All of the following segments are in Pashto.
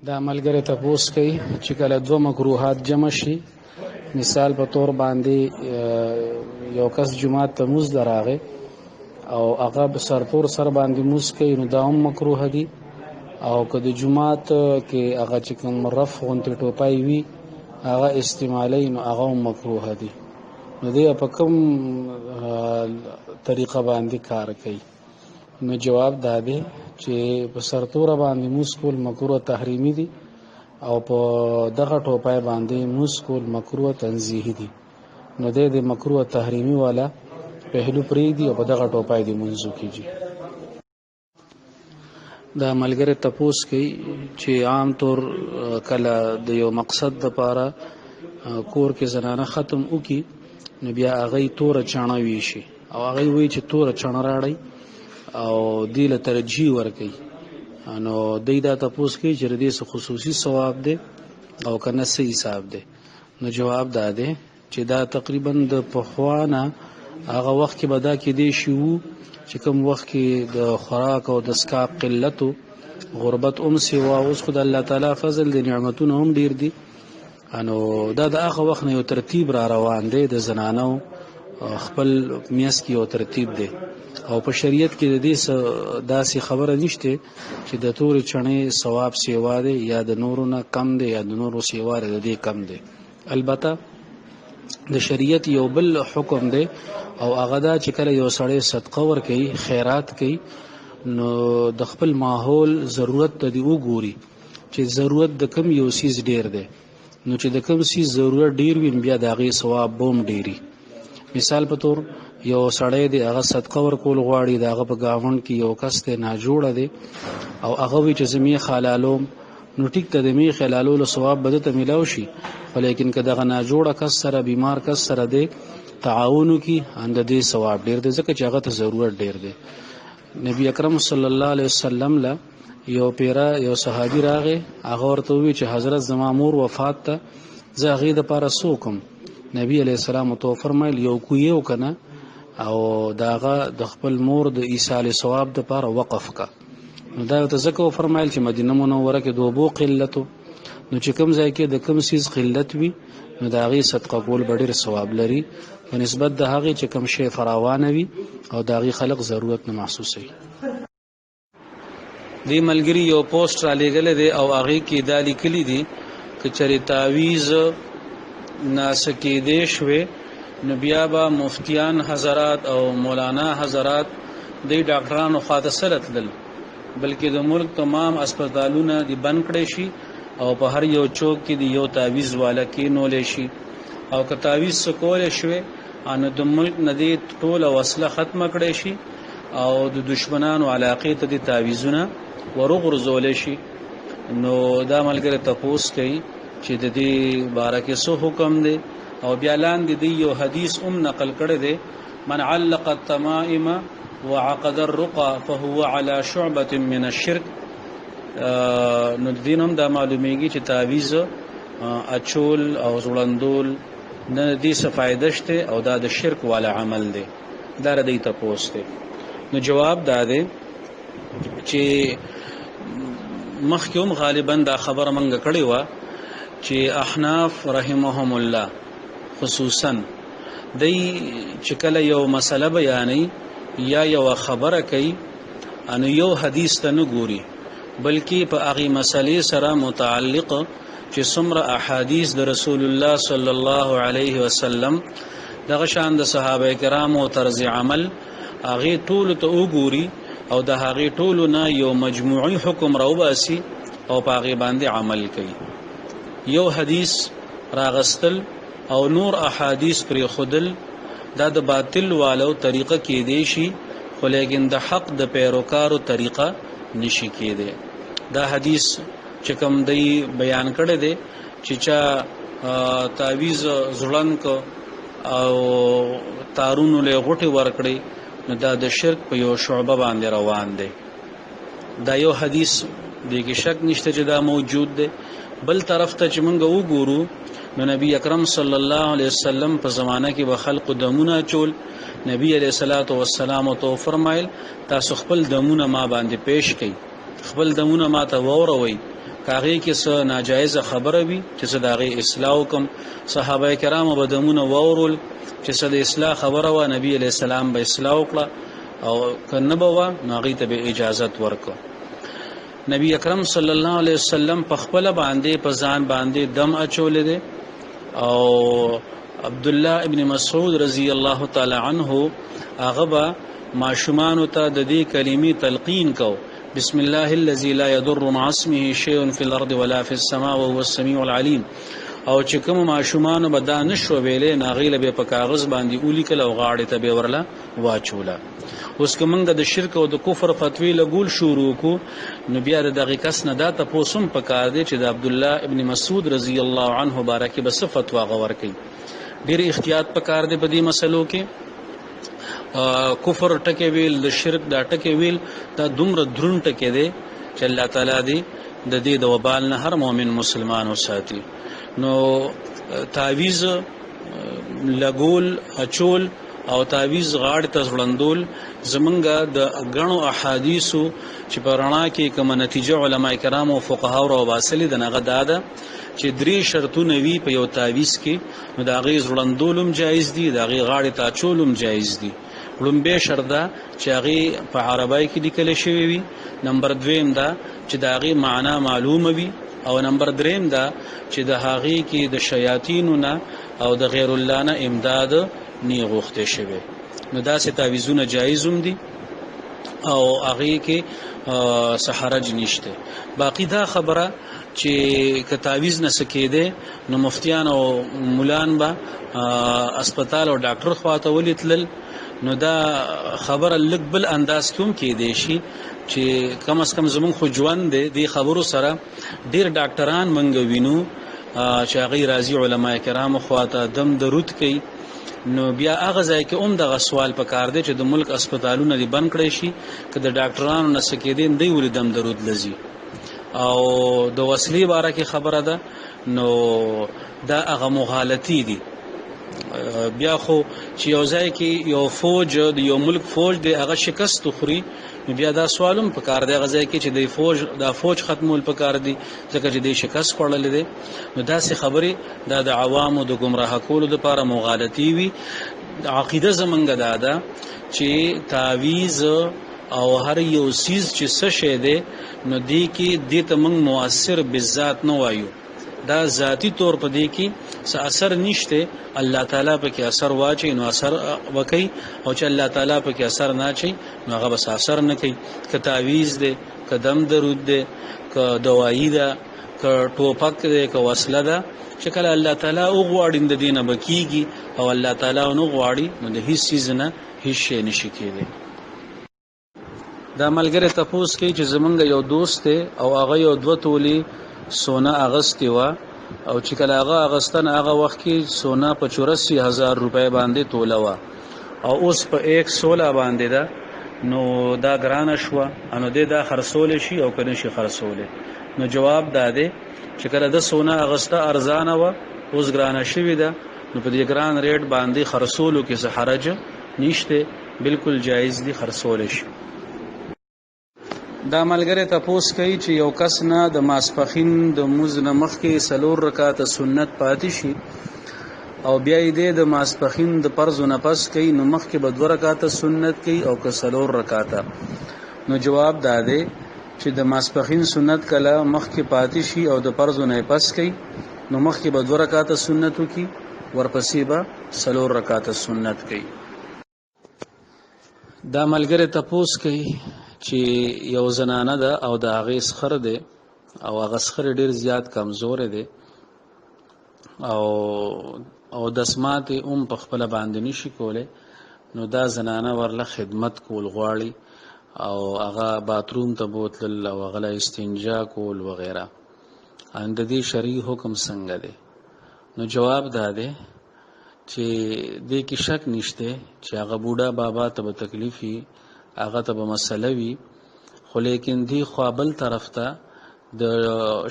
دا ملګری تپوس کوي چې کله دوه مکروهات جمع شي، مثال په طور باندې یو کس جمعات ته مونځ ته راغی او هغه سرتور سر باندې مونځ کوي، نو دا هم مکروه دي. او که د جمعات کې هغه چې کوم رفع غوندې ټوپای وي هغه استعمالوي، نو هغه هم مکروه دي. نو دی په کوم طریقه باندې کار کوي؟ نو جواب دا دی چې په سرتوره باندې مونځ کول مکروه تحریمي دي، او په دغه ټوپای باندې مونځ کول مکروه تنزیهي دي. نو دی د مکروه تحریمي والا پهلو پرېږدي او په دغه ټوپای د مونځ وکړي. دا ملګری تپوس کوي چې عام طور کله د یو مقصد دپاره کور کې زنانه ختم وکړي، نو بیا هغوی توره چاڼه ویشي او هغوی وایي چې توره چاڼه راړئ او دی له ترجیح ورکوي. نو دی دا تپوس کوي چې د دې څه خصوصي ثواب دی او که نه څه حساب دی؟ نو جواب دا دی چې دا تقریبا د پخوا نه هغه وخت کې به دا کیدی شي وو چې کوم وخت کې د خوراک او د څښاک قلت و، غربت هم سوا. اوس خو د الله تعالی فضل د نعمتونه هم ډیر دي. نو دا د هغه وخت نه یو ترتیب را روان دی، د زنانو خپل میاس کې یو ترتیب دی، او په شریعت کې د دې داسې خبره نشته چې د تورې چڼې ثواب سیوا دی یا د نورو نه کم دی یا د نورو سیوا د دې کم دی. البته د شریعت یو بل حکم دی او هغه دا چې کله یو سړی صدقه ورکوي، خیرات کوي، نو د خپل ماحول ضرورت ته دی وګوري چې ضرورت د کم یو سیز ډیر دی. نو چې د کم سیز ضرورت ډیر وي بیا د هغې ثواب بوم ډیري. مثال په طور یو سړی دی هغه صدقه ورکول غواړي، د هغه په ګاونډ کې یو کس دی ناجوړه دی او هغه وایي چې زه میخ حلالوم، نو ټیک ته د میخ حلالولو ثواب به ده ته میلاو شي، خو لیکن که دغه ناجوړه کس سره بیمار کس سره دی تعاون وکړي د دې ثواب ډیر دی، ځکه چې هغه ته ضرورت ډیر دی. نبی اکرم صلی الله علیه وسلم له یو پیره یو صحابي راغی، هغه ورته ووایي چې حضرت زما مور وفات ته، زه هغې دپاره څه وکړم؟ نبی علیه السلام ورته وفرمیل یو کوی یې وکنه او د هغه د خپل مور د ایصال ثواب دپاره وقف کا. نو دا ورته ځکه وفرمیل چې مدینه منوره کې د اوبو قلت و، نو چې کوم ځای کې د کوم سیز قلت وي نو د هغې صدقه کول به ډېر ثواب لري په نسبت د هغې چې کوم شی فراوانه وي او د هغې خلق ضرورت نه محسوسوي. دې ملګري یو پوسټ را لېږلی دی او هغې کې دا لیکلي دي که چېرې تعویض ناسه کېدی شوې نو بیا به مفتیان حضرات او مولانا حضرات دی ډاکټرانو خواته سره تلل، بلکې د ملک تمام اسپتالونه دی بند کړی شي او په هر یو چوک کې دی یو تعویض والا کېنولی شي. او که تعویض څه کولی شوې نو د ملک نه دی ټوله وسله ختمه کړی شي او د دشمنانو علاقې ته دی تعویضونه وروغورځولی شي. نو دا ملګری تپوس کوي چې د دې باره کې څه حکم دی، او بیا لاندې دی یو حدیث نقل کړی دی، من علق التمائم وعقد الرقى فهو على شعبة من الشرك. نو د دین هم دا معلومیږي چې تعویض اچول او ځوړندول نه دې څه فایده شته او دا د شرک والا عمل دی. دا ردی تپوس دی. نو جواب دا دی چې مخکې هم غالبا دا خبره منګه کړې وه چې احناف رحمهم الله خصوصا دی چې کله یو مسله بیانوي یا یو خبره کوي انو یو حدیث ته نه ګوري، بلکې په هغې مسلې سره متعلق چې څومره احادیث د رسول الله صلی الله علیه وسلم دغه شان د صحابه کرامو طرز عمل هغې ټولو ته وګوري او د هغې ټولو نه یو مجموعي حکم راوباسي او په هغې باندې عمل کوي. یو حدیث راغستل او نور احادیث پرېښودل دا د باطل والو طریقه کېدی شي، خو لیکن د حق د پیروکارو طریقه نشي کېدی. دا حدیث چې کوم دی بیان کړی دی چې چا تعویض ځوړند کو او تارونو له غوټې ورکړي نو دا د شرک په یو شعبه باندې روان دی. دا یو حدیث دی کې شک نشته چې دا موجود دی. بل طرف ته چې موږ وګورو نو نبی اکرم صلی الله علیه وسلم په زمانه کې به خلق دمونه چول. نبی علیہ الصلوۃ والسلام تو فرمایل تاسو خپل دمونه ما باندې پیش کړئ، خپل دمونه ما ته ووروي کاغې کې څه ناجایز خبره وي چې څه داغه اصلاح کوم صحابه کرام بدمونه وورول چې څه د اصلاح خبره و نبی علیہ السلام به اصلاح وکړه او کنه به ناغي ته به اجازه ورکړه نبی اکرم صلی الله علیه وسلم په خپل باندې په ځان باندې دم اچولې دي او عبد الله ابن مسعود رضی الله تعالی عنه هغه ماشومان ته د دې کلمې تلقین کو بسم الله الذي لا يضر مع اسمه شيء في الارض ولا في السماء وهو السميع العليم او چې کوم ماشومان به دا نشو ویلې ناغیله به په کاغذ باندې اولی کله او غاړې ته به ورله واچوله اوس کومنګ د شرک او د کفر فتوی لګول شروع کو نو بیا دغه کس نه دا تاسو په کار دی چې د عبد الله ابن مسعود رضی الله عنه بارکه بس فتوا غور کوي ډیر احتیاط په کار دی په دې مسلو کې کفر ټکه ویل د شرک دا ټکه ویل دا دومره درون ټکه دی چې الله تعالی دی د دې د وبال نه هر مؤمن مسلمان وساتي نو تعویز لګول اچول او تعویز غاړه ته ځړندول زمونږه د غنو احادیثو چې په رڼا کې کوم نتیجه علما کرام او فقها او واسلی د نغه داده چې درې شرطونه وی په یو تعویز کې نو دا غي ځړندولم جایز دي دا غي غاړه ته اچولم جایز دي لومبه شرط دا چې هغه په عربی کې لیکل شوی وي نمبر 2 دا چې دا غي معنا معلومه وي او نمبر 3 دا چې د هغه کې د شیاطینونو او د غیر الله نه امداد نی غوښته شوی نو دا سه تعویذونه جایزوم دي او هغه کې سحرج نشته باقی دا خبره چې ک تعویذ نه سکیده نو مفتیان او مولان با اسپیټال او ډاکټر خواته ولیتل نو دا خبره لګ بل انداز کوم کې دی شي چې کم از کم زمون خو ژوند دی خبرو سره ډیر ډاکټران منګ وینو چې هغه راضي علما کرام خواته دم درود کوي نو بیا هغه ځای کې دغه سوال پکار دی چې د ملک اسپیټالونه دی بند کړي شي که د ډاکټرانو نسکیدین دی ولې دم درود لذي او د وسلی باره کې خبره ده نو دا هغه مغالطی دي بیا خو چې یو ځای کې یو فوج د یو ملک فوج دی هغه شکست خوري بیا دا سوالم پکار دی هغه ځای کې چې د فوج ختمول پکار دی ځکه چې د شکست پړل دي نو دا سه خبره د عوامو د گمراه کولو لپاره مغالطی وي عقیده زمونږ دادا چې تعویذ او هر یو سیز چې څه شه دی نو دی کې د تمنګ مؤثر بالذات نه وایو دا ذاتی طور په دی کې څه اثر نشته الله تعالی په کې اثر واچي نو اثر وکي او چې الله تعالی په کې اثر نه چي نو هغه بس اثر نه کوي ک تعویذ دی قدم درود دی ک دوايي ده ک ټوپک دی ک وسله ده چې کله الله تعالی او غواړي د دینه بکیږي او الله تعالی نو غواړي نو د هیڅ چیز نه هیڅ شي نشي کېږي دا ملګری تپوس کوي چې زمونږ یو دوست دی او هغه یو دوه تولي سونا اغستی وا او چې کله هغه اغستن هغه وخت کې سونا په 84,000 روپے باندې توله وا او اوس په 116 باندې دا نو دا ګران شو انو دې دا خرڅول شي او کنه شي خرڅول نو جواب داده چې کله د سونا اغسته ارزانه وا اوس ګران شوی دا نو په دې ګران ریټ باندې خرڅولو کې څه حرج نشته بالکل جایز دي خرڅول شي دا ملګری تپوس کوي چې یو کس نه د ماسپخین د موز نه مخکې 3 رکعات سنت پاتې شي او بیا یې د ماسپخین د فرض نه پس کوي نو مخکې به 2 رکعات سنت کوي او که 3 رکعات نو جواب داده چې د ماسپخین سنت کله مخکې پاتې شي او د فرض نه پس کوي نو مخکې به 2 رکعات سنت کوي ورپسې به 3 رکعات سنت کوي دا ملګری تپوس کوي چې یو زنانه ده او د هغه سخر ده او هغه سخر ډیر زیات کمزور ده او د سمات په خپل باندې نشي کوله نو دا زنانه ورله خدمت کول غواړي او هغه باتروم ته بوتل او هغه استنجا کول وغیرہ اند دې شرعي حکم څنګه ده نو جواب داده چې دې کې شک نشته چې هغه بوډا بابا ته تکلیفي هغه ته به مسله وي خو لیکن دی خوابل طرف ته د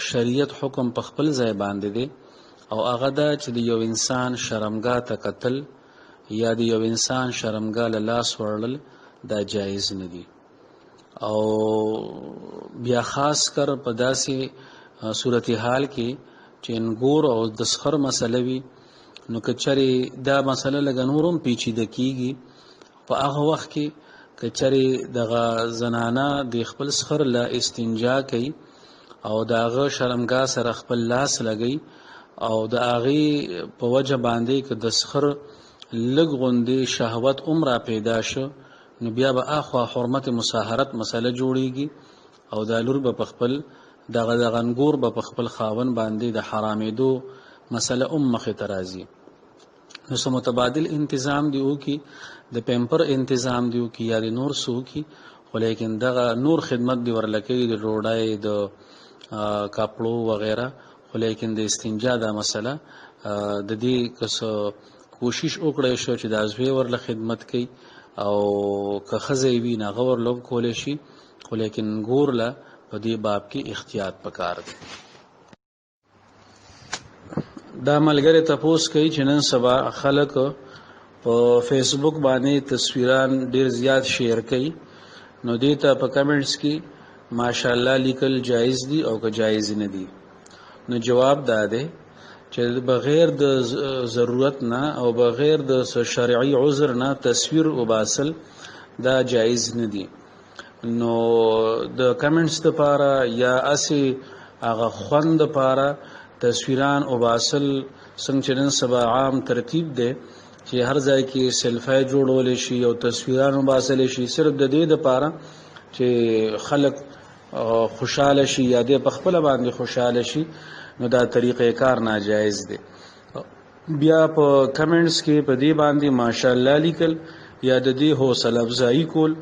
شریعت حکم په خپل ځای باندې دی او هغه دا چې د یو انسان شرمګاه ته قتل یا د یو انسان شرمګاه له لاس وړل دا جایز نه دی او بیا خاص کر په داسې صورتحال کې چې انګور او د سخر مسله وي نو کچري دا مسله لګ نورم پیچیده کیږي په هغه وخت کې کچري دغه زنانه د خپل سخر لا استنجا کوي او داغه شرمګاه سره خپل لاس لګي او د هغه په وجه باندې ک د سخر لګ غوندي شهوت عمره پیدا شو نو بیا به اخوا حرمت مصاهرت مسله جوړیږي او د لور په خپل دغه انګور په خپل خاون باندې د حرامېدو مسله مخه ترازی نو سم متبادل انتظام دیو کی د پیمپر انتظام دیو کی یا د نور سو کی خو لیکن دغه نور خدمت دی ورلکې د روډای د کاپړو وغیرہ خو لیکن د استنجا دا مسله د دې کس کوشش وکړای شو چې د ازوی ورله خدمت کوي او که خزې وی نه غور لوب کول شي خو لیکن ګور لا په دې باب کې احتیاط پکار دی دا ملګری تپوس کوي چې نن سبا خلک په فیسبوک باندې تصویران ډیر زیات شیر کوي نو دې ته په کمنټس کې ماشاءالله لیکل جایز دي او که جایز نه دي نو جواب داده چې بغیر د ضرورت نه او بغیر د شرعي عذر نه تصویر وباسل دا جایز نه دي نو د کمنټس لپاره یا اسی هغه خوند لپاره تصویران وباسل څنګه چې نن سبا عام ترتیب ده چې هر ځای کې سیلفی جوړول شي او تصویران وباسل شي صرف د دې لپاره چې خلک خوشاله شي یا د خپل باندې خوشاله شي نو دا طریقې کار ناجایز دی بیا په کمنټس کې په دې باندې ماشاءالله لیکل یا د دې حوصله افزایی کول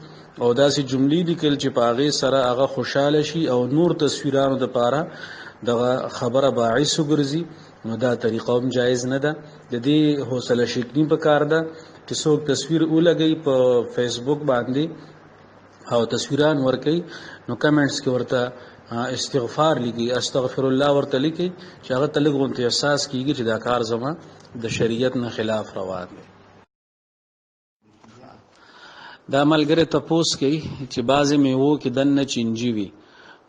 او داسې جملې لیکل چې په هغه سره هغه خوشاله شي او نور تصویرانو د پاره دغه خبره باعث وګرځي نو دا طریقه هم جایز نه ده د دې حوصله شکنی په کار ده چې څوک تصویر ولګي په فیسبوک باندې او تصویران ورکي نو کمنټس کې ورته استغفار لګي استغفر الله ورته لیکي چې هغه تلګونته احساس کیږي چې دا کار زما د شریعت نه خلاف روان دی دا ملګری تپوس کوي چې بعضی میوو کې دنه چینجی وي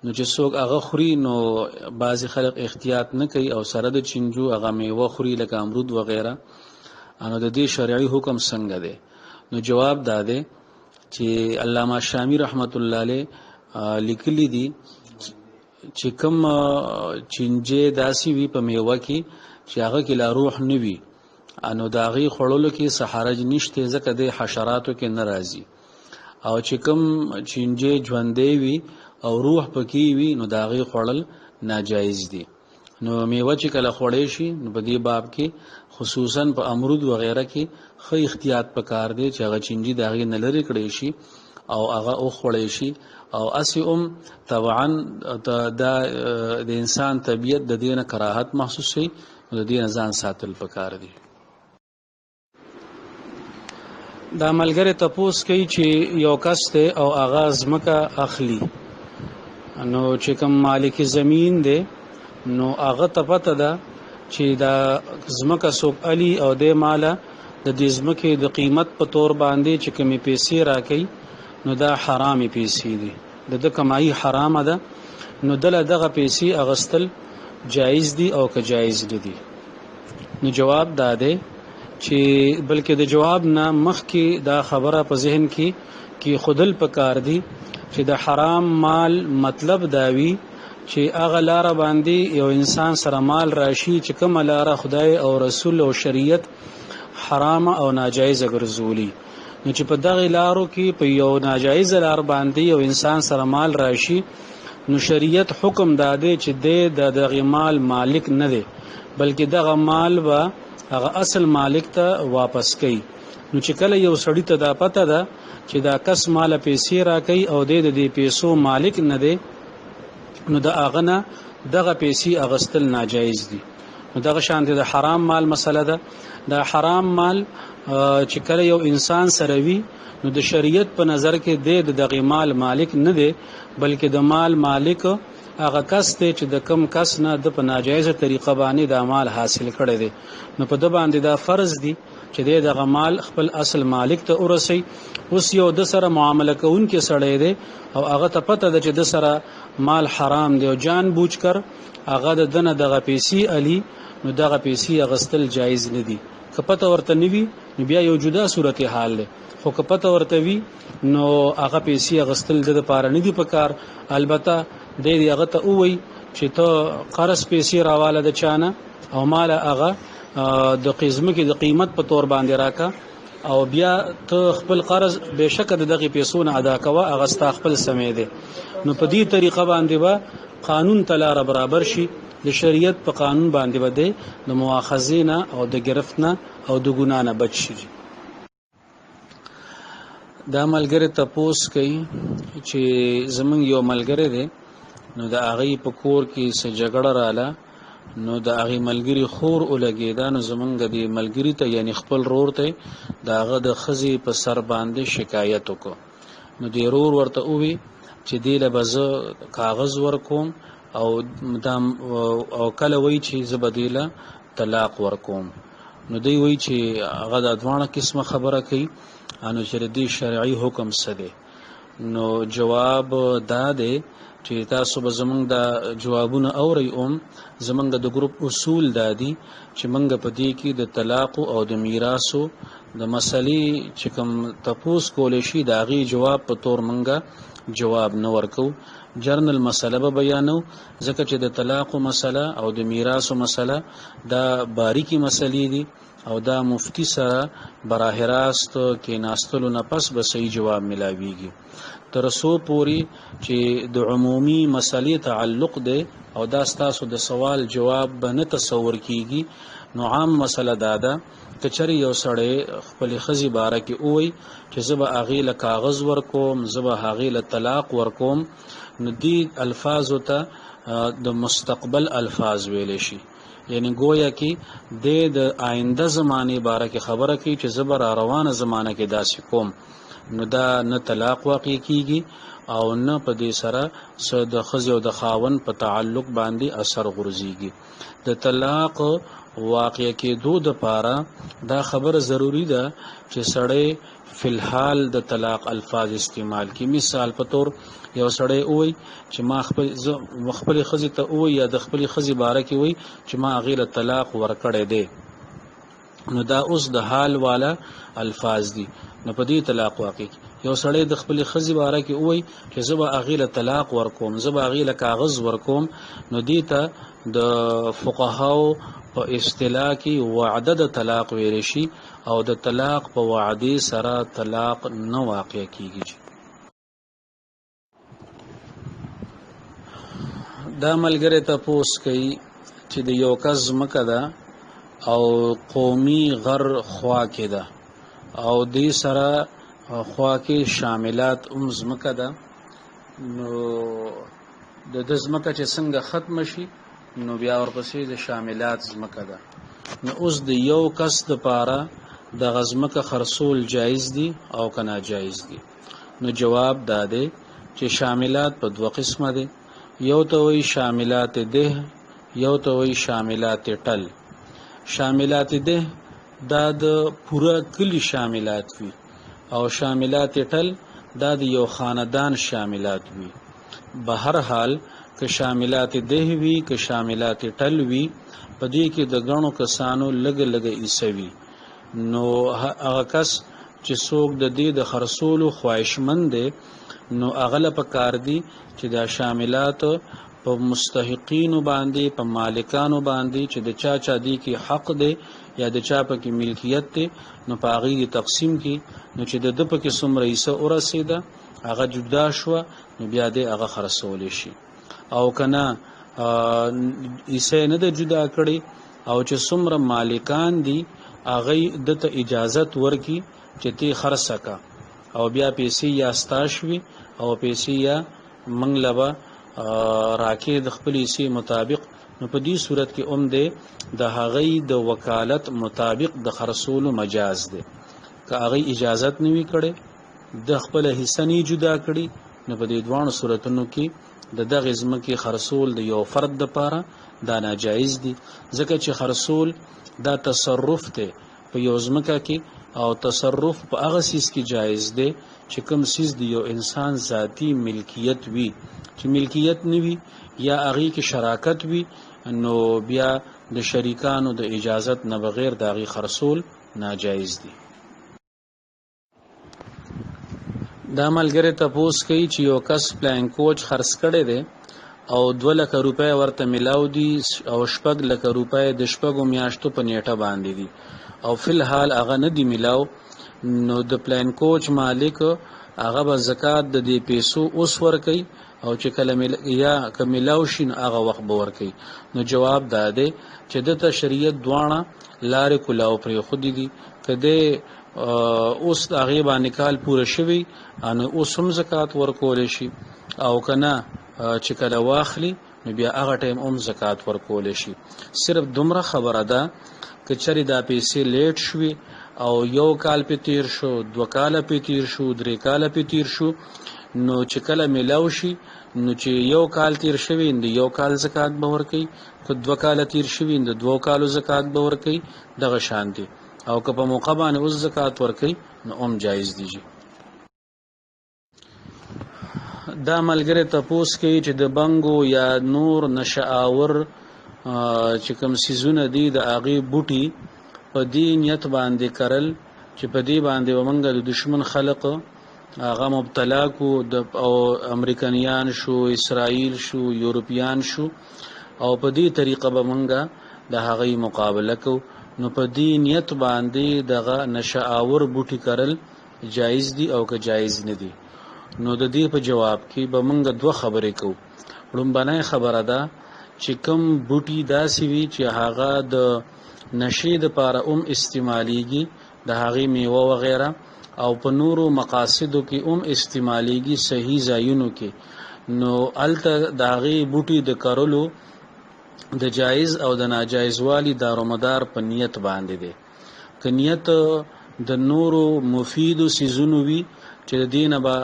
نو چې څوک هغه خوري نو بعضی خلک احتیاط نه کوي او سره د چینجو هغه میوه خوري لکه امرود وغیرہ نو د دې شرعي حکم څنګه دی نو جواب داده چې علامه شامی رحمت الله علیه لیکلی دي چې کوم چینجه داسي وي په میوه کې چې هغه کې لا روح نه وي انو داغي خړولو کې سحرج نشته ځکه د حشراتو کې ناراضي او چې کوم چینجه ژوندې وي او روح پکې وي نو داغي خړل ناجایز دي نو میوه چې کله خړې شي نو په دې باب کې خصوصا په امرود وغیرہ کې خو احتیاط پکار دی چې هغه چینجه داغي نه لري کړي شي او هغه او خړې شي او اسی طبعا دا د انسان طبیعت د دینه کراهت محسوس شي د دینه ځان ساتل پکار دي دا ملګری تپوس کوي چې یو کس ته او آغاز مکه اخلي نو چې کوم مالک زمين دی نو هغه ته پته ده چې دا زمکه سوق علي او د مالا د دې زمکه د قیمت په تور باندې چې کومې پیسې راکې نو دا حرامي پیسې دي د کمایي حرامه ده نو دغه پیسې اغستل جایز دي او که جایز دي نو جواب داده چې بلکې د جواب نه مخکې دا خبره په ذهن کې خودل پکار دي چې د حرام مال مطلب داوي چې اغه لار باندې یو انسان سره مال راشي چې کوم لار خدای او رسول او شریعت حرام او ناجایز ګرځولي نو چې په دغه لارو کې په یو ناجایز لار باندې یو انسان سره مال راشي نو شریعت حکم داده چې دغه مال مالک نه دی بلکې دغه مال به هغه اصل مالک ته واپس کوي نو چې کله یو سړی ته دا پته ده چې دا کس مال پیسې راکړي او د دې پیسو مالک نه دی نو د اغنه دغه پیسې اغستل ناجایز دي نو دغه شان د حرام مال مسله ده د حرام مال چې کله یو انسان سره وي نو د شریعت په نظر کې دغه مال مالک نه دی بلکې د مال مالک هغه کس ته چې د کم کس نه د په ناجایزه طریقه باندې د مال حاصل کړي دي نو په د باندې دا فرض دي چې دغه مال خپل اصل مالک ته ورسي اوس یو د سره معامله کوونکې سړی دی او هغه ته پته ده چې د سره مال حرام دی او جان بوج کر هغه د دنه دغه پیسې علی نو دغه پیسې اغستل جایز نه دي. که پته ورته نوي نو بیا یو جدا صورت حال دی، خو که پته ورته وي نو هغه پیسې اغستل د لپاره نه دي پکار. البته د دې هغه ته وای چې ته قرض پیسې راواله د چانه او مال هغه د قسمه کې د قیمت په تور باندې راکا او بیا ته خپل قرض بهشکه دغه پیسو نه ادا کوه، هغه ستا خپل سمې دی. نو په دې طریقه باندې به قانون تلاره برابر شي، د شریعت په قانون باندې به د مؤاخذې نه او د گرفت نه او د ګنا نه بچ شي. دا ملګری تپوس کوي چې زمونږ یو ملګری دی نو د هغې په کور کې څه جګړه رااله، نو د هغې ملګري خور ولګېده، نو زمونږ د ملګري ته یعنی خپل رور ته د هغه د ښځې په سر باندې شکایت وکړو. نو د رور ورته ووی چې دې له به زه کاغذ ورکوم او کله وایي چې زه به دې له طلاق ورکوم. نو دی وایي چې هغه د دواړه قسمه خبره کوي، نو چې د دې شرعي حکم څه دی. نو جواب دا دی چې تاسو به زمونږ د جوابونه اورئ. زمونږ د ګروپ اصول دا دي چې موږ په دې کې د طلاق او د میراثو د مسلې چې کوم تپوس کولی شي د هغې جواب په طور موږ جواب نه ورکو، جرنل مسله به بیانو، ځکه چې د طلاق مسله او د میراثو مسله دا باریکی مسلې دي او دا مفتی سره براه راست کې ناستلو نه پس به صحیح جواب ملاویږي. تر څو پورې چې د عمومي مسلې تعلق دی او دا ستاسو د سوال جواب به نه تصور کیږي، نو عام مسله دا ده که چېرې یو سړی خپلې ښځې باره کې ووایي چې زه به هغې له کاغذ ورکوم، زه به هغې له طلاق ورکوم، نو دې الفاظو ته د مستقبل الفاظ ویلی شي. یعنی گویا کې د آینده زمانه باره کې خبره کوي چې زه به را روانه زمانه کې داسې کوم، نو دا نه طلاق واقع کیږي او نه په دې سره د ښځې او د خاوند په تعلق باندې اثر غورځېږي. د طلاق واقع کېدو دپاره دا خبره ضروری ده چې سړی فی الحال د طلاق الفاظ استعمال کی. مثال په طور یو سړی وایي چې ما خپلې ښځې ته وایي یا د خپلې ښځې باره کې وایي چې ما هغې له طلاق ورکړی دی، نو دا اوس د حال والا الفاظ دي، نو په دې طلاق واقع کی. یو سړی د خپلې ښځې باره کې وایي چې زه به هغې له طلاق ورکوم، زه به هغې له کاغذ ورکوم، نو دې ته د فقهاو په اصطلاح کې وعده د طلاق ویلی شي او د طلاق په وعدې سره طلاق نه واقع کیږي. دا ملګری تپوس کوي چې د یو کس ځمکه ده او قومي غر خوا کې ده او دې سره خوا کې شاملات ځمکه ده، نو د ځمکه چې څنګه ختم شي نو بیا ورپسې د شاملات ځمکه ده. نو اوس د یو کس دپاره د ځمکه خرڅول جایز دي او که ناجایز دي؟ نو جواب دا دی چې شاملات په دوه قسمه دي، یو ته وایي شاملات ده، یو ته وایي شاملات ټل. شاملات ده دا د پوره کلی شاملات وي او شاملات ټل دا د یو خاندان شاملات وي. به هر حال که شاملات ده وي که شاملات ټل وي، په دې کې د ګڼو کسانو لږه لږه حصه وي. نو هغه کس چې څوک د دې د خرڅولو خواهشمند دی نو هغه له پکار دي چې دا شاملات په مستحقینو باندې، په مالکانو باندې چې د چا دی کې حق دی یا د چا پکې ملکیت دی، نو په هغې تقسیم کی، نو چې د ده پکې څومره حصه ورسېده هغه جدا شوه نو بیا دی هغه خرڅولی شي. او که نه حصه نه ده جدا کړی او چې څومره مالکان دي هغه د ته اجازت ورکي چې تی خرڅه کا او بیا پیسې یا ستاشوي او پیسې یا منګ لبا راکې د خپل حصې مطابق، نو په دې صورت کې دی د هغې د وکالت مطابق د خرڅولو مجاز دی. که هغې اجازت نه وي کړی، د خپله حصه نه جدا کړي، نو په دې دواړو صورتونو کې د دغې ځمکې خرڅول د یو فرد دپاره دا ناجایز دي، ځکه چې خرڅول دا تصرف دی په یو ځمکه کې او تصرف په هغه سیس کې جایز دی چې کوم سیس دی یو انسان ذاتی ملکیت وي چې ملکیت نه وي یا هغه کې شراکت وي نو بیا د شریکانو د اجازت نه بغیر داغي خرصول ناجایز دي. دا ملګری تپوس کوي چې یو کس پلان کوچ خرڅ کړي دي او 2 لک روپے ورته ملاو دي او 6 لک روپے د 6 میاشتو په نیټه باندې دي او فل حال هغه نه دی ملاو نو د پلان کوچ مالک هغه به زکات د دې پیسو اوس ور کوي او چې کله یا کملاو شین هغه وخت به ور کوي. نو جواب داده چې د شریعت دوانه لارې کلاو پر خودي دي کده اوس هغه باندې کال پوره شوی ان اوس هم زکات ورکول شي او کنه چې کله واخلي نو بیا هغه ټیم هم زکات ورکول شي. صرف دومره خبره ده که چری دا پیسې لیټ شوي او یو کال په تیر شو 2 کال په تیر شو 3 کال په تیر شو نو چې کله ملاو شي نو چې یو کال تیر شوی اند یو کال زکات به ور کوي که 2 کال تیر شوی اند 2 کالو زکات به ور کوي دغه شان دي او که په موقع باندې اوس زکات ور کوي نو هم جایز دي. دا ملګری تپوس کوي چې د بنګو یا نور نشاور چې کوم سيزونه دي د اغي بوټي په دې نیت باندې کرل چې په دې باندې ومنګ د دشمن خلق هغه مبتلا کو د او امریکایان شو اسرائیل شو یورپیان شو او په دې طریقه به منګه د هغه مقابله کو نو په دې نیت باندې دغه نشاور بوټي کرل جایز دي او که جایز نه دي. نو د دې په جواب کې به منګه 2 خبرې کو. لومبنه خبره ده چې کوم بوټي داسې وي چې هغه د نشي د پاره استعماليږي د هغه میوه وغیرہ او په نورو مقاصدو کې استعماليږي صحیح ځایونو کې نو الته داغي بوټي د کرلو د جایز او د ناجایز والی دارومدار په نیت باندې دي. ک نیت د نورو مفید سيزونو وي چې دینه با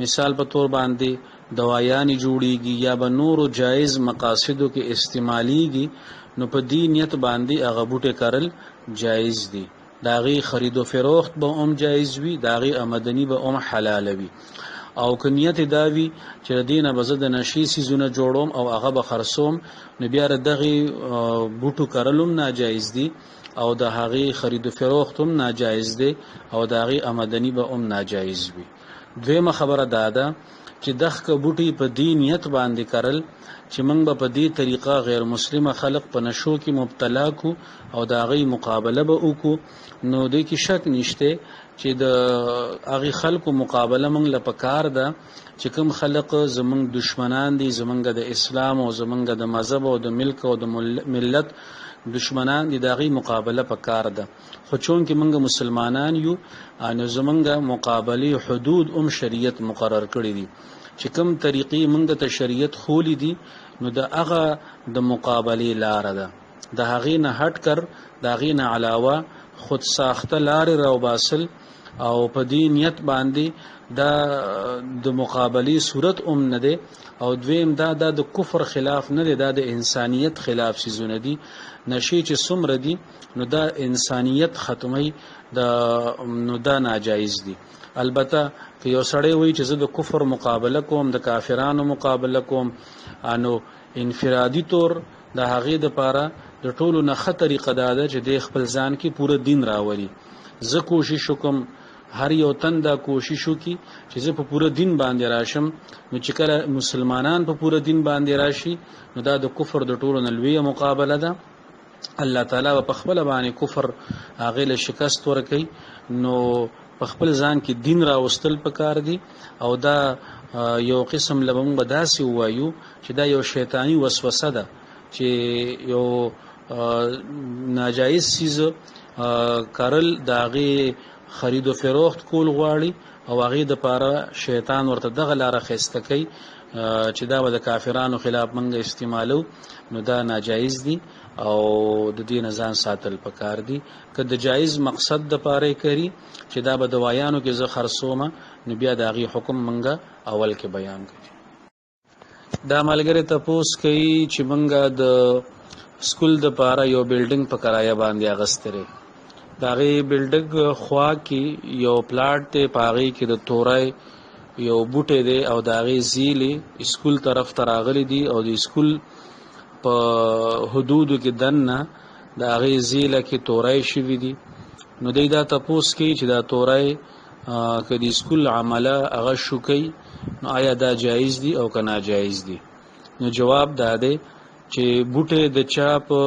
مثال په تور باندې دوایانی جوړیږي یا به نورو جایز مقاصدو کې استعماليږي نو په دې نیت باندې هغه بوټي کرل جایز دي. داغي خرید او فروخت به جایز وي داغي آمدنی به حلال وي او کنیت داوی چې دینه بزد نشي سيزونه جوړوم او هغه به خرصوم نو بیا دغه بوټو کرلم ناجایز دي او د هغه خرید او فروخت هم ناجایز دي او داغي آمدنی به ناجایز وي. دویمه خبره داده چې دغه بوټي په دین نیت باندې کرل چې موږ په دې طریقه غیر مسلمه خلق په نشو کې مبتلا کو او دا غي مقابله به وکړو نو د کی شک نشته چې د هغه خلکو مقابله موږ لپاره ده چې کوم خلق زمونږ دشمنان دي زمونږ د اسلام او زمونږ د مذهب او د ملک او د ملت دشمنان دي دغه مقابله پکار ده. خو چون کې موږ مسلمانان یو ان زمونږ مقابله حدود شریعت مقرر کړی دي چې کوم طریقې موږ ته شریعت خولې دي نو د هغه د مقابله لار ده د هغې نه هټ کر د هغې نه علاوه خود ساخته لار راو باسل او په دې نیت باندې دا د مقابله صورت نه ده او دویم دا د کفر خلاف نه ده دا د انسانیت خلاف سيزونه دي نشي چې څومره دي نو دا انسانیت ختمي نو دا ناجایز دي. البته که یو سړی وای چې زه د کفر مقابله کوم د کافرانو مقابله کوم انو انفرادي تور د هغې د پاره د ټولو نه ښه طریقه ده چې د خپل ځان کې پوره دین راولي. زه کوشش وکم هر یو تن دا کوشش وکي چې زه په پوره دین باندې راشم نو چې کله مسلمانان په پوره دین باندې راشي نو دا د کفر د ټولو نه لویه مقابله ده. الله تعالی په خپل باندې کفر هغه له شکست ورکړي نو په خپل ځان کې دین راوستل پکار دي او دا یو قسم لبم بداسي وایو چې دا یو شیطانی وسوسه ده چې یو ناجایز چیز کارل داغه خرید او فروخت کول غواړي او هغه د پاره شیطان ورته دغه لار خسته کوي چې دا د کافرانو خلاف منګه استعمالو نو دا ناجایز دي او د دې ځان ساتل پکار دي. که د جایز مقصد د پاره کوي چې دا به دوایانو کې زه خرصومه نو بیا د هغه حکم منګه اول کې بیان کړي. دا ملګری تپوس کوي چې منګه د سکول د پاره یو بلډینګ په کرایه باندې اغستره داغه بلډنګ خوا کې یو پلاټ ته پاغي کې د تورای یو بوټه دی او داغه زیلې اسکول طرف ته راغلي دي او د اسکول په حدودو کې دنه داغه زیله کې تورای شوی دي. نو دا تاسو کې چې دا تورای کدي اسکول عمله هغه شو کوي نو آیا دا جایز دي او که ناجایز دي؟ نو جواب دا دی چې بوټه د چا په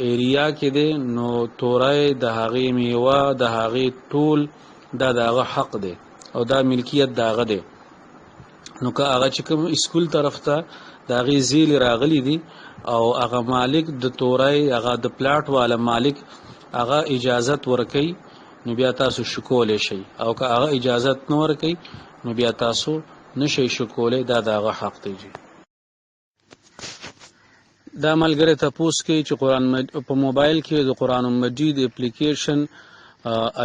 ایریا کې دی نو تورای د هغې میوه د هغې ټول دا دغه حق دی او دا ملکیت دغه دی. نو که هغه چې کوم اسکول طرف ته د هغې زیلې راغلی دي او هغه مالک د تورای هغه د پلاټ والا مالک هغه اجازت ورکوي نو بیا تاسو شکولی شئ او که هغه اجازت نه ورکوي نو بیا تاسو نشئ شکولی. دا دغه حق دی. دا ملګری تاسو کې چې قرآن په موبایل کې د قرآن مجید اپلیکیشن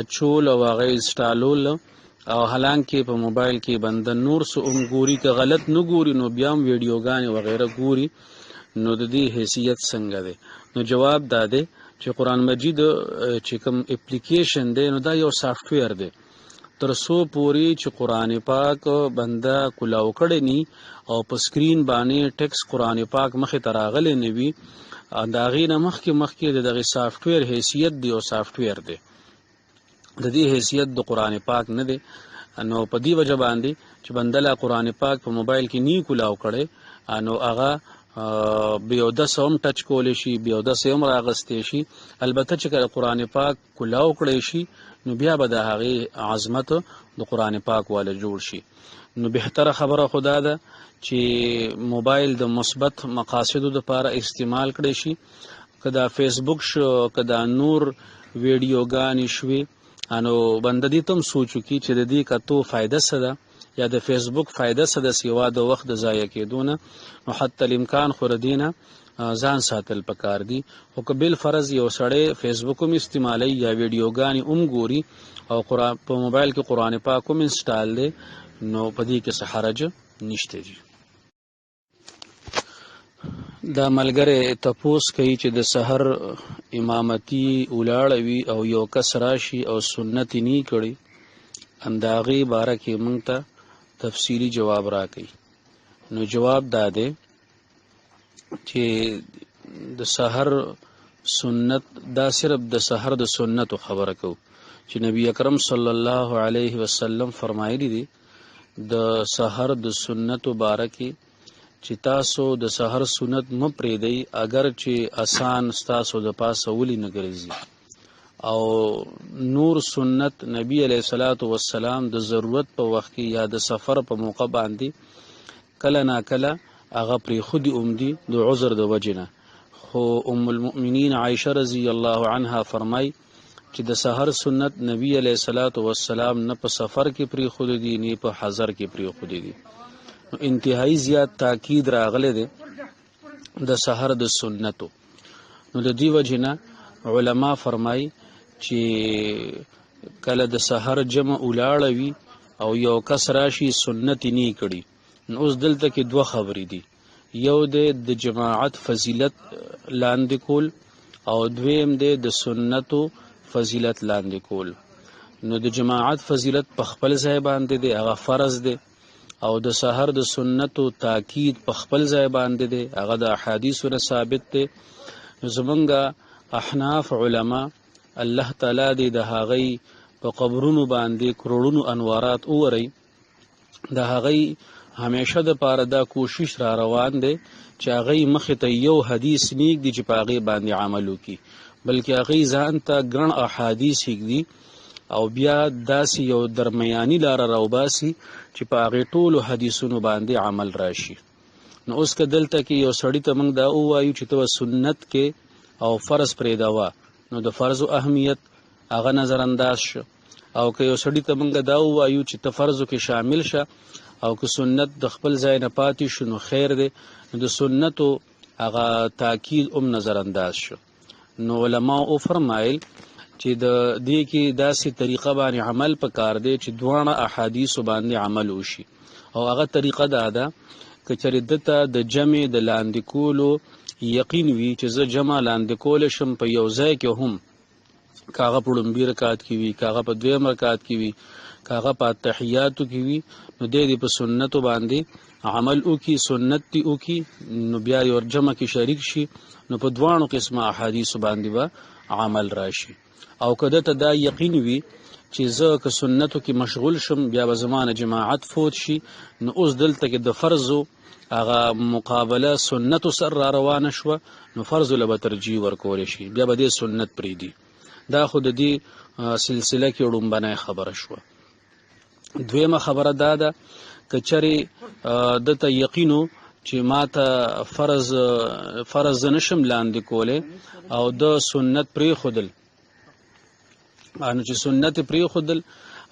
اچول او هغه انسټالول او حالانکه په موبایل کې بنده نور سو ګوري که غلط نه ګوري نو بیا هم ویډیوګانې وغیرہ ګوري نو د دې حیثیت څنګه دی؟ نو جواب دا دی چې قرآن مجید چې کوم اپلیکیشن دی نو دا یو سافټویر دی تر څو پورې چې قرآن پاک بنده کلاو کړی نی او په سکرین باندې ټیکس قرآن پاک مخې ته راغلی نه وي د هغې نه مخکې د دغې سافټویر حیثیت دی او سافټویر دی د دې حیثیت د قرآن پاک نه دی. نو په دې وجه باندې چې بنده لا قرآن پاک په موبایل کې نی کلاو کړی نو هغه بیا داسې هم ټچ کولی شي بیا داسې هم راغستی شي. البته چې کله قرآن پاک کلاو کړی شي نو بیا به د هغې عظمت د قرآن پاک والا جوړ شي. نو بهتره خبره خدا ده چې موبایل د مثبت مقاصدو لپاره استعمال کړی شي. که دا فیسبوک شو که دا نور ویډیوګانې شوي نو بنده دې ته هم سوچ وکړي چې د دې کتو فایده څه ده یا د فیسبوک فایده څه ده سوا د وخت د ضایع کېدو نه. نو حتی الامکان خو د دې نه ځان ساتل پکار دي. خو که بالفرض یو سړی فیسبوک هم استعمالوي یا ویډیوګانې هم ګوري او په موبایل کې قرآن پاک هم انسټال دی نو په دې کې څه حرج نشته دي. دا ملګری تپوس کوي چې د سحر امامتي ولاړه وي او یو کس راشي او سنت نی کړي انداغي باره کې مونږ ته تفصیلی جواب راکړي. نو جواب دا دی چې د سحر سنت دا صرف د سحر د سنت خبره کو چې نبی اکرم صلی الله علیه وسلم فرمایلی دي د سحر د سنت مبارکي چې تاسو د سحر سنت م پرېږدئ اگر چې آسان ستاسو د پاسه ولې نه ګرځي او نور سنت نبی علیه الصلاۃ والسلام د ضرورت په وخت کې یا د سفر په موقع باندې کله نا کله هغه پرېښودي دي د عذر د وجې نه. خو ام المؤمنین عایشه رضی الله عنها فرمای چې د سحر سنت نبی علیه الصلاۃ والسلام نه په سفر کې پرېښودي دي نه په حضر کې پرېښودي دي. انتهایی زیات تاکید راغلی دی د سحر د سنتو. نو د دې وجې نه علما فرمای چې کله د سحر جمع ولاړه وي او یو کس راشي سنت نی کړي نو اوس دلته کې دوه خبرې دي. یو د جماعت فضیلت لاندې کول او دویم د سنتو فضیلت لاندې کول. نو د جماعت فضیلت په خپل ځای باندې دی هغه فرض دی او د سحر د سنتو تاکید په خپل ځای باندې دی هغه د احادیثو نه ثابت دی. زمونږ احناف علما الله تعالی دې د هغې په قبرونو باندې کروڑونو انوارات ووري د هغې همیشه د پاره دا کوشش را روان دی چې هغې مخې ته یو حدیث نیږدي چې په هغې باندې عمل وکړي بلکې هغې ځان ته ګڼ احادیث ایږدي او بیا داسې یو درمیاني لاره راوباسي چې په هغې ټولو حدیثونو باندې عمل راشي. نو اوس که دلته کې یو سړي ته موږ دا ووایو چې ته سنت کې او فرض پرېږدوه نو د فرضو اهمیت هغه نظر انداز شو او که یو سړي ته موږ دا ووایو چې ته فرضو کې شامل شه او که سنت د خپل ځای نه پاتې شو نو خیر دی نو د سنتو هغه تاکید نظر انداز شو. نو علماء فرمایل چې د دې کې داسې طریقه باندې عمل پکار دی چې دواړه احادیثو باندې عمل وشي او هغه طریقه دا ده که چېرې دته د جمع د لاندې کولو یقین وي چې زه جمع لاندې کولی شم په یو ځای کې هم کاغه په لومبي رکعت کې وي، کاغه په دویم رکعت کې وي، کاغه په تحیاتو کې وي، نو دې په سنتو باندې عمل وکي، سنت دی وکي، نو بیا یو جمع کې شریک شي، نو په دوانو قسمه احادیث باندې به عمل راشي. او کده ته دا یقین وي چې زه که سنتو کې مشغول شم بیا به زمانه جماعت فوت شي، نو اوس دلته کې د فرضو هغه مقابله سنتو سره را روانه شوه، نو فرضو له به ترجیح ورکولی شي، بیا به دې سنت پرېږدي. دا خو د دې سلسله کې ړومبنۍ خبره شوه. دویمه خبره دا ده که چرې دته یقینو چې ما ته فرض نشم لاندې کولی او د سنت پرېښودل، نو چې سنت پرېښودل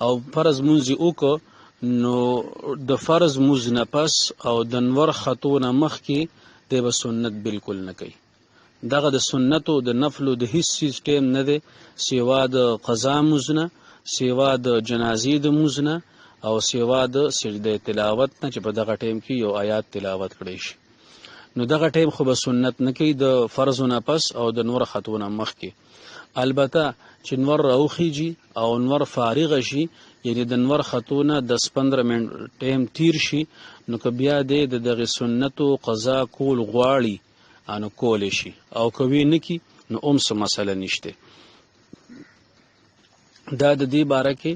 او فرض مونځ یې وکړو، نو د فرض مونځ نه پس او د نور خطو نه مخکې دی به سنت بالکل نه کوي. دغه د سنتو د نفلو د هیڅ چیز ټیم نه دی سوا د قضا مونځ نه، سوا د جنازې د مونځ نه، او سوا د سجده تلاوت نه چې په دغه ټیم کې یو آیات تلاوت کړی شي. نو دغه ټیم خو به سنت نه کوي د فرض نه پس او د نور خطو نه مخکې. البته چې نور راوخیږي او نور فارغ شي، یعنی د نور خطونه 10-15 منټ ټیم تیر شي، نو که بیا دی د دغه سنتو قضا کول غواړي انو کولی شي، او کوي نه کی نو څه مسله نشته. دا د دې باره کې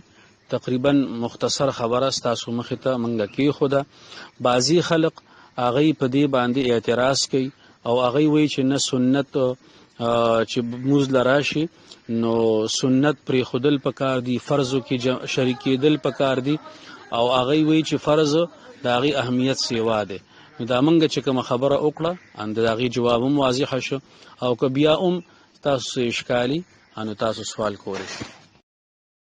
تقریبا مختصر خبره ستاسو مخې ته منګه کېښوده. بعضي خلق هغوی په دې باندې اعتراض کوي او هغوی وایي چې نه سنت چې مونځ له راشي نو سنت پرېښودل پکار دي، فرضو کې شریکېدل پکار دي، او هغوی وایي چې فرض د هغې اهمیت سیوا دی. نو دا موږ چې کومه خبره وکړه د هغې جواب هم واضحه شو، او که بیا هم تاسو اشکالي نو تاسو سوال کولی شئ.